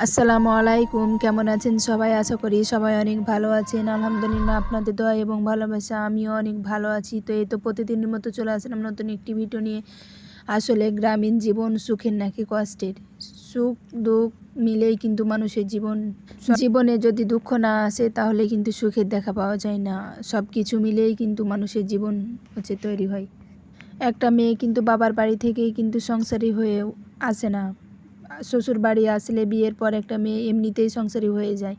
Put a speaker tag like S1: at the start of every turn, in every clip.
S1: আসসালামু আলাইকুম, কেমন আছেন সবাই? আশা করি সবাই অনেক ভালো আছেন। আলহামদুলিল্লাহ, আপনাদের দোয়া এবং ভালোবাসা আমিও অনেক ভালো আছি। তো এই তো প্রতিদিনের মতো চলে আসলাম নতুন একটি ভিডিও নিয়ে। আসলে গ্রামীণ জীবন সুখের নাকি কষ্টের? সুখ দুঃখ মিলেই কিন্তু মানুষের জীবন। জীবনে যদি দুঃখ না আসে তাহলে কিন্তু সুখের দেখা পাওয়া যায় না। সব কিছু মিলেই কিন্তু মানুষের জীবন তৈরি হয়। একটা মেয়ে কিন্তু বাবার বাড়ি থেকেই কিন্তু সংসারী হয়ে আসে না। শ্বশুর বাড়ি আসলে বিয়ের পর একটা মেয়ে এমনিতেই সংসারী হয়ে যায়।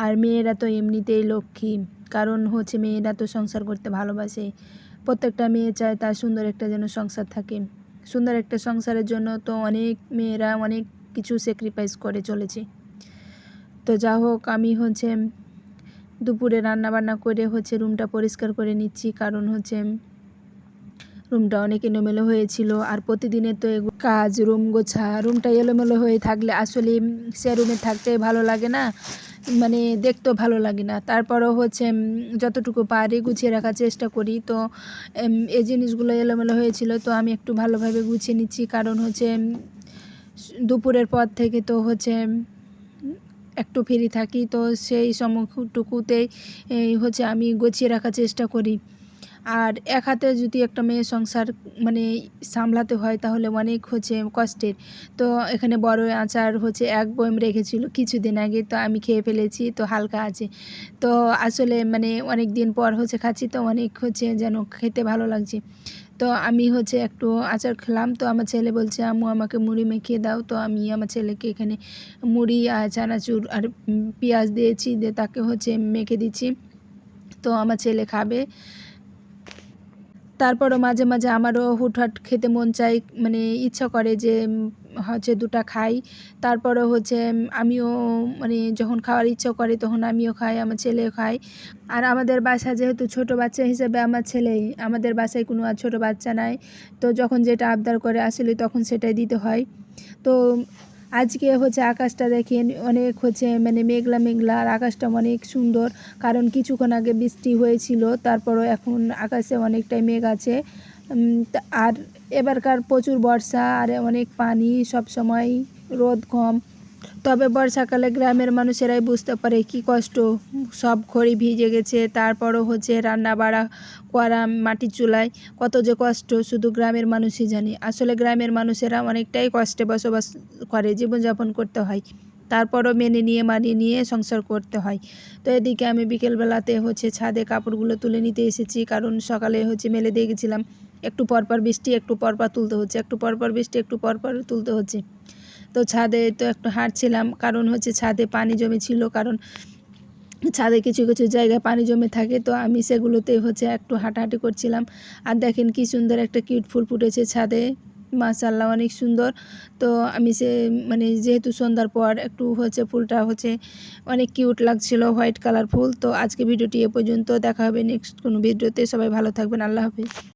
S1: আর মেয়েরা তো এমনিতেই লক্ষ্মী, কারণ মেয়েরা তো সংসার করতে ভালোবাসে। প্রত্যেকটা মেয়ে চায় তার সুন্দর একটা যেন সংসার থাকে। সুন্দর একটা সংসারের জন্য তো অনেক মেয়েরা অনেক কিছু স্যাক্রিফাইস করে চলেছে। তো যা হোক, আমি দুপুরে রান্নাবান্না করে রুমটা পরিষ্কার করে নিচ্ছি, কারণ রুমটা অনেক এলোমেলো হয়েছিল। আর প্রতিদিনের তো কাজ, রুম গোছা, রুমটা এলোমেলো হয়ে থাকলে আসলে সে রুমে থাকতে ভালো লাগে না, মানে দেখতেও ভালো লাগে না। তারপরও যতটুকু পারি গুছিয়ে রাখার চেষ্টা করি। তো এই জিনিসগুলো এলোমেলো হয়েছিল, তো আমি একটু ভালোভাবে গুছিয়ে নিচ্ছি, কারণ দুপুরের পর থেকে তো একটু ফ্রি থাকি। তো সেই সময়টুকুতেই আমি গুছিয়ে রাখার চেষ্টা করি। আর এক হাতে যদি একটা মেয়ে সংসার সামলাতে হয় তাহলে অনেক কষ্টের। তো এখানে বড় আচার এক বয়ম রেখেছিল কিছুদিন আগে, তো আমি খেয়ে ফেলেছি, তো হালকা আছে। তো আসলে অনেক দিন পর খাচ্ছি, তো অনেক যেন খেতে ভালো লাগছে। তো আমি একটু আচার খেলাম, তো আমার ছেলে বলছে আম্মু আমাকে মুড়ি মেখে দাও। তো আমি আমার ছেলেকে এখানে মুড়ি আর চানাচুর আর পেঁয়াজ দিয়েছি, দিয়ে তাকে মেখে দিচ্ছি। তো আমার ছেলে খাবে। তারপরও মাঝে মাঝে আমারও হুটহাট খেতে মন চাই, ইচ্ছা করে যে দুটা খাই। তারপরও আমিও যখন খাওয়ার ইচ্ছা করে তখন আমিও খাই, আমার ছেলেও খায়। আর আমাদের বাসা যেহেতু ছোট বাচ্চা হিসেবে আমার ছেলেই, আমাদের বাসায় কোনো আর ছোটো বাচ্চা নাই। তো যখন যেটা আবদার করে আসলে তখন সেটাই দিতে হয়। তো আজকে আকাশটা দেখেন অনেক মেঘলা মেঘলা, আর আকাশটা অনেক সুন্দর, কারণ কিছুক্ষণ আগে বৃষ্টি হয়েছিল। তারপরও এখন আকাশে অনেকটাই মেঘ আছে। আর এবারকার প্রচুর বর্ষা আর অনেক পানি, সব সময় রোদ কম। তবে বর্ষাকালে গ্রামের মানুষেরাই বুঝতে পারে কি কষ্ট। সব খড়ি ভিজে গেছে, তারপরও রান্না বাড়া করা মাটির চুলায় কত যে কষ্ট শুধু গ্রামের মানুষই জানে। আসলে গ্রামের মানুষেরা অনেকটাই কষ্টে বসবাস করে, জীবনযাপন করতে হয়, তারপরও মেনে নিয়ে মানিয়ে নিয়ে সংসার করতে হয়। তো এদিকে আমি বিকেলবেলাতে ছাদে কাপড়গুলো তুলে নিতে এসেছি, কারণ সকালে মেলে দিয়ে গেছিলাম। একটু পরপর বৃষ্টি, একটু পরপর তুলতে হচ্ছে, একটু পরপর বৃষ্টি, একটু পরপর তুলতে হচ্ছে। তো ছাদে তো একটু হাঁটছিলাম, কারণ ছাদে পানি জমেছিল, কারণ ছাদে কিছু কিছু জায়গায় পানি জমে থাকে। তো আমি সেগুলোতে একটু হাঁটাহাঁটি করছিলাম। আর দেখেন কি সুন্দর একটা কিউট ফুল ফুটেছে ছাদে, মাশাআল্লাহ অনেক সুন্দর। তো আমি যেহেতু সন্ধ্যার পর একটু ফুলটা অনেক কিউট লাগছিল, হোয়াইট কালার ফুল। তো আজকে ভিডিওটি এ পর্যন্ত, দেখা হবে নেক্সট কোনো ভিডিওতে। সবাই ভালো থাকবেন, আল্লাহ হাফিজ।